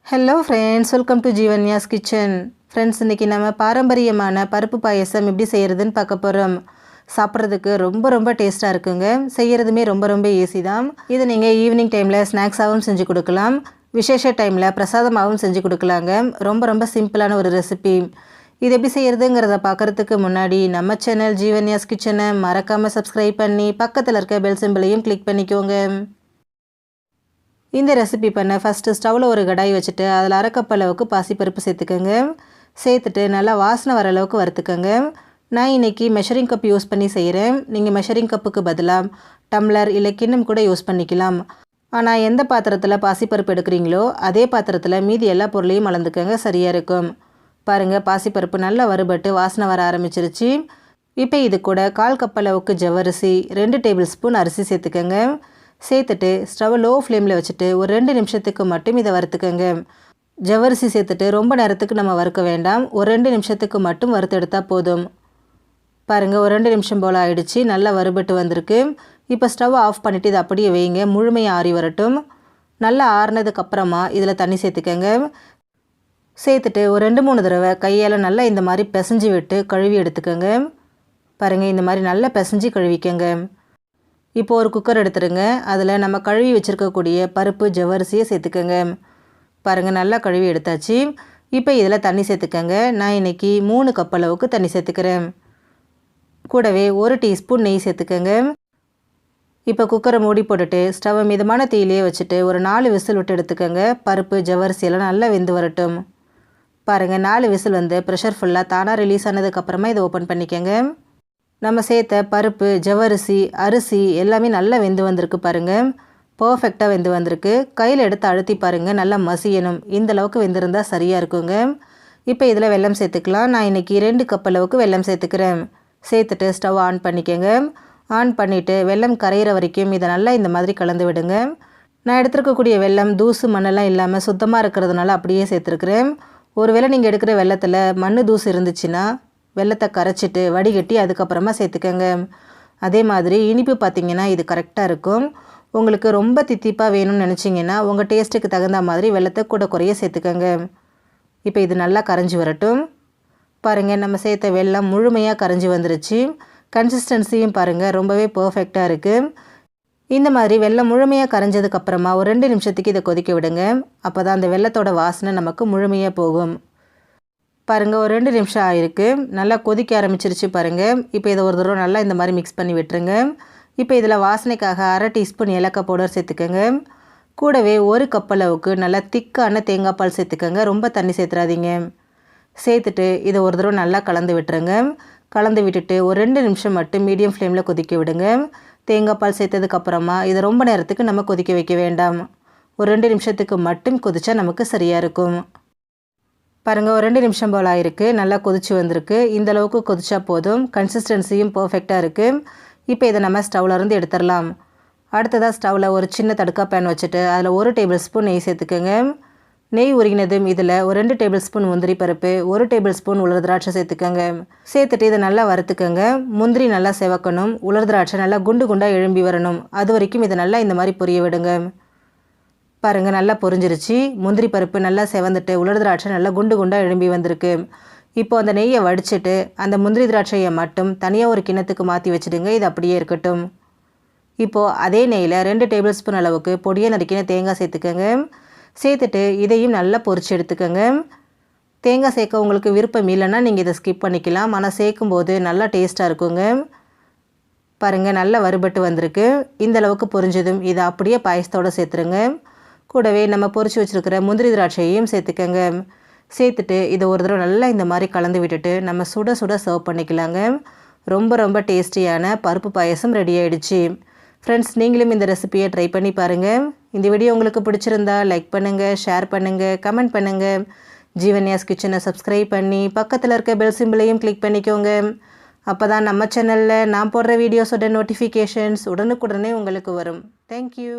Hello friends, welcome to Jeevanya's kitchen. Friends, இன்றைக்கி நம்ம பாரம்பரியமான பருப்பு பாயசம் எப்படி செய்கிறதுன்னு பார்க்க போகிறோம். சாப்பிட்றதுக்கு ரொம்ப டேஸ்ட்டாக இருக்குங்க. செய்கிறதுமே ரொம்ப ஈஸி தான். இது நீங்கள் ஈவினிங் டைமில் ஸ்நாக்ஸாகவும் செஞ்சு கொடுக்கலாம், விசேஷ டைமில் பிரசாதமாகவும் செஞ்சு கொடுக்கலாங்க. ரொம்ப சிம்பிளான ஒரு ரெசிபி. இது எப்படி செய்கிறதுங்கிறத பார்க்குறதுக்கு முன்னாடி நம்ம சேனல் ஜீவன்யாஸ் கிச்சனை மறக்காமல் சப்ஸ்கிரைப் பண்ணி பக்கத்தில் இருக்க பெல் சிம்பிளையும் கிளிக் பண்ணிக்கோங்க. இந்த ரெசிபி பண்ண ஃபஸ்ட்டு ஸ்டவ்வில் ஒரு கடாய் வச்சுட்டு அதில் அரை கப் அளவுக்கு பாசிப்பருப்பு சேர்த்துக்கோங்க. சேர்த்துட்டு நல்லா வாசனை வர அளவுக்கு வறுத்துக்கோங்க. நான் இன்றைக்கி மெஷரிங் கப் யூஸ் பண்ணி செய்கிறேன். நீங்கள் மெஷரிங் கப்புக்கு பதிலாக டம்ளர் இல்லை கிண்ணம் கூட யூஸ் பண்ணிக்கலாம். ஆனால் எந்த பாத்திரத்தில் பாசிப்பருப்பு எடுக்கிறீங்களோ அதே பாத்திரத்தில் மீதி எல்லா பொருளையும் அளந்துக்கோங்க, சரியாக இருக்கும். பாருங்கள், பாசிப்பருப்பு நல்லா வறுபட்டு வாசனை வர ஆரம்பிச்சிருச்சு. இப்போ இது கூட 1/4 கப் அளவுக்கு ஜவ்வரிசி, 2 டேபிள் ஸ்பூன் அரிசி சேர்த்துக்கோங்க. சேர்த்துட்டு ஸ்டவ் லோ ஃப்ளேமில் வச்சுட்டு ஒரு 2 நிமிஷத்துக்கு மட்டும் இதை வறுத்துக்கோங்க. ஜவ்வரிசி சேர்த்துட்டு ரொம்ப நேரத்துக்கு நம்ம வறுக்க வேண்டாம், ஒரு 2 நிமிஷத்துக்கு மட்டும் வறுத்து எடுத்தால் போதும். பாருங்கள், ஒரு 2 நிமிஷம் போல் ஆகிடுச்சு, நல்லா வறுபட்டு வந்திருக்கு. இப்போ ஸ்டவ் ஆஃப் பண்ணிவிட்டு இதை அப்படியே வைங்க, முழுமையாக ஆறி வரட்டும். நல்லா ஆறினதுக்கப்புறமா இதில் தண்ணி சேர்த்துக்கோங்க. சேர்த்துட்டு ஒரு 2-3 தடவை கையால் நல்லா இந்த மாதிரி பிசைஞ்சு விட்டு கழுவி எடுத்துக்கோங்க. பாருங்கள், இந்த மாதிரி நல்லா பிசைஞ்சு கழுவிக்கோங்க. இப்போது ஒரு குக்கர் எடுத்துருங்க. அதில் நம்ம கழுவி வச்சுருக்கக்கூடிய பருப்பு ஜவ்வரிசியை சேர்த்துக்கோங்க. பாருங்கள், நல்லா கழுவி எடுத்தாச்சு. இப்போ இதில் தண்ணி சேர்த்துக்கோங்க. நான் இன்றைக்கி 3 கப் அளவுக்கு தண்ணி சேர்த்துக்கிறேன். கூடவே 1 டீஸ்பூன் நெய் சேர்த்துக்கோங்க. இப்போ குக்கரை மூடி போட்டுட்டு ஸ்டவ்வை மிதமான தீயிலே வச்சுட்டு ஒரு 4 விசில் விட்டு எடுத்துக்கோங்க. பருப்பு ஜவ்வரிசியெல்லாம் நல்லா வெந்து வரட்டும். பாருங்கள், 4 விசில் வந்து ப்ரெஷர் ஃபுல்லாக தானாக ரிலீஸ் ஆனதுக்கப்புறமா இதை ஓப்பன் பண்ணிக்கோங்க. நம்ம சேர்த்த பருப்பு ஜவ்வரிசி அரிசி எல்லாமே நல்லா வெந்து வந்திருக்கு. பாருங்கள், பர்ஃபெக்டாக வெந்து வந்திருக்கு. கையில் எடுத்து அழுத்தி பாருங்கள், நல்லா மசியணும். இந்த அளவுக்கு வெந்திருந்தால் சரியாக இருக்குங்க. இப்போ இதில் வெல்லம் சேர்த்துக்கலாம். நான் இன்றைக்கி 2 கப் அளவுக்கு வெல்லம் சேர்த்துக்கிறேன். சேர்த்துட்டு ஸ்டவ் ஆன் பண்ணிக்கோங்க. ஆன் பண்ணிவிட்டு வெல்லம் கரையிற வரைக்கும் இதை நல்லா இந்த மாதிரி கலந்து விடுங்க. நான் எடுத்துருக்கக்கூடிய வெல்லம் தூசு மண்ணெல்லாம் இல்லாமல் சுத்தமாக இருக்கிறதுனால அப்படியே சேர்த்துருக்குறேன். ஒருவேளை நீங்கள் எடுக்கிற வெல்லத்தில் மண் தூசு இருந்துச்சுன்னா வெல்லத்தை கரைச்சிட்டு வடிகட்டி அதுக்கப்புறமா சேர்த்துக்கோங்க. அதே மாதிரி இனிப்பு பார்த்திங்கன்னா இது கரெக்டாக இருக்கும். உங்களுக்கு ரொம்ப தித்திப்பாக வேணும்னு நினச்சிங்கன்னா உங்கள் டேஸ்ட்டுக்கு தகுந்த மாதிரி வெல்லத்தை கூட குறைய சேர்த்துக்கோங்க. இப்போ இது நல்லா கரைஞ்சி வரட்டும். பாருங்கள், நம்ம சேர்த்த வெல்லம் முழுமையாக கரைஞ்சி வந்துருச்சு. கன்சிஸ்டன்சியும் பாருங்கள், ரொம்பவே பர்ஃபெக்டாக இருக்குது. இந்த மாதிரி வெல்லம் முழுமையாக கரைஞ்சதுக்கப்புறமா ஒரு 2 நிமிஷத்துக்கு இதை கொதிக்க விடுங்க. அப்போ தான் அந்த வெல்லத்தோட வாசனை நமக்கு முழுமையாக போகும். பாருங்கள், ஒரு 2 நிமிஷம் ஆகிருக்கு. நல்லா கொதிக்க ஆரம்பிச்சிருச்சு பாருங்கள். இப்போ இதை ஒரு தடவை நல்லா இந்த மாதிரி மிக்ஸ் பண்ணி விட்டுருங்க. இப்போ இதில் வாசனைக்காக 1/2 டீஸ்பூன் ஏலக்காய் பவுடர் சேர்த்துக்கோங்க. கூடவே 1 கப் அளவுக்கு நல்லா திக்கான தேங்காய் பால் சேர்த்துக்கோங்க. ரொம்ப தண்ணி சேர்த்துறாதீங்க. சேர்த்துட்டு இதை ஒரு தடவை நல்லா கலந்து விட்டுருங்க. கலந்து விட்டுட்டு ஒரு 2 நிமிஷம் மட்டும் மீடியம் ஃப்ளேமில் கொதிக்க விடுங்க. தேங்காய் பால் சேர்த்ததுக்கப்புறமா இதை ரொம்ப நேரத்துக்கு நம்ம கொதிக்க வைக்க வேண்டாம். ஒரு 2 நிமிஷத்துக்கு மட்டும் கொதிச்சா நமக்கு சரியாக இருக்கும். பாருங்கள், ஒரு 2 நிமிஷம் போல் ஆகிருக்கு. நல்லா கொதிச்சு வந்திருக்கு. இந்த அளவுக்கு கொதிச்சா போதும். கன்சிஸ்டன்சியும் பர்ஃபெக்டாக இருக்குது. இப்போ இதை நம்ம ஸ்டவ்லேருந்து எடுத்துடலாம். அடுத்ததாக ஸ்டவ்வில் ஒரு சின்ன தடுக்கா பேன் வச்சுட்டு அதில் 1 டேபிள் ஸ்பூன் நெய் சேர்த்துக்கோங்க. நெய் உருகினதும் இதில் ஒரு 2 டேபிள் ஸ்பூன் முந்திரி பருப்பு, 1 டேபிள் ஸ்பூன் உலர் திராட்சை சேர்த்துக்கோங்க. சேர்த்துட்டு இதை நல்லா வறுத்துக்கோங்க. முந்திரி நல்லா செவக்கணும், உலர் திராட்சை நல்லா குண்டு குண்டாக எழும்பி வரணும். அது வரைக்கும் இதை நல்லா இந்த மாதிரி பொரிய விடுங்க. பாருங்கள், நல்லா பொரிஞ்சிருச்சு. முந்திரி பருப்பு நல்லா செவந்துட்டு உலர் திராட்சை நல்லா குண்டு குண்டாக எழும்பி வந்திருக்கு. இப்போ அந்த நெய்யை வடிச்சிட்டு அந்த முந்திரி திராட்சையை மட்டும் தனியாக ஒரு கிண்ணத்துக்கு மாற்றி வச்சுடுங்க. இது அப்படியே இருக்கட்டும். இப்போது அதே நெய்யில் 2 டேபிள் ஸ்பூன் அளவுக்கு பொடியை நறுக்கின தேங்காய் சேர்த்துக்கோங்க. சேர்த்துட்டு இதையும் நல்லா பொரிச்சு எடுத்துக்கோங்க. தேங்காய் சேர்க்க உங்களுக்கு விருப்பம் இல்லைன்னா நீங்கள் இதை ஸ்கிப் பண்ணிக்கலாம். ஆனால் சேர்க்கும்போது நல்லா டேஸ்ட்டாக இருக்குங்க. பாருங்கள், நல்லா வறுபட்டு வந்திருக்கு. இந்த அளவுக்கு பொரிஞ்சதும் இதை அப்படியே பாயசத்தோடு சேர்த்துருங்க. கூடவே நம்ம பொரிச்சு வச்சுருக்கிற முந்திரி திராட்சையையும் சேர்த்துக்கோங்க. சேர்த்துட்டு இதை ஒரு தடவை நல்லா இந்த மாதிரி கலந்து விட்டுட்டு நம்ம சுட சர்வ் பண்ணிக்கலாங்க. ரொம்ப டேஸ்டியான பருப்பு பாயசம் ரெடி ஆகிடுச்சு. ஃப்ரெண்ட்ஸ், நீங்களும் இந்த ரெசிபியை ட்ரை பண்ணி பாருங்கள். இந்த வீடியோ உங்களுக்கு பிடிச்சிருந்தா லைக் பண்ணுங்கள், ஷேர் பண்ணுங்கள், கமெண்ட் பண்ணுங்கள். ஜீவன்யாஸ் கிச்சனை சப்ஸ்கிரைப் பண்ணி பக்கத்தில் இருக்க பெல் சிம்பிளையும் கிளிக் பண்ணிக்கோங்க. அப்போ தான் நம்ம சேனலில் நான் போடுற வீடியோஸோட நோட்டிஃபிகேஷன்ஸ் உடனுக்குடனே உங்களுக்கு வரும். தேங்க்யூ.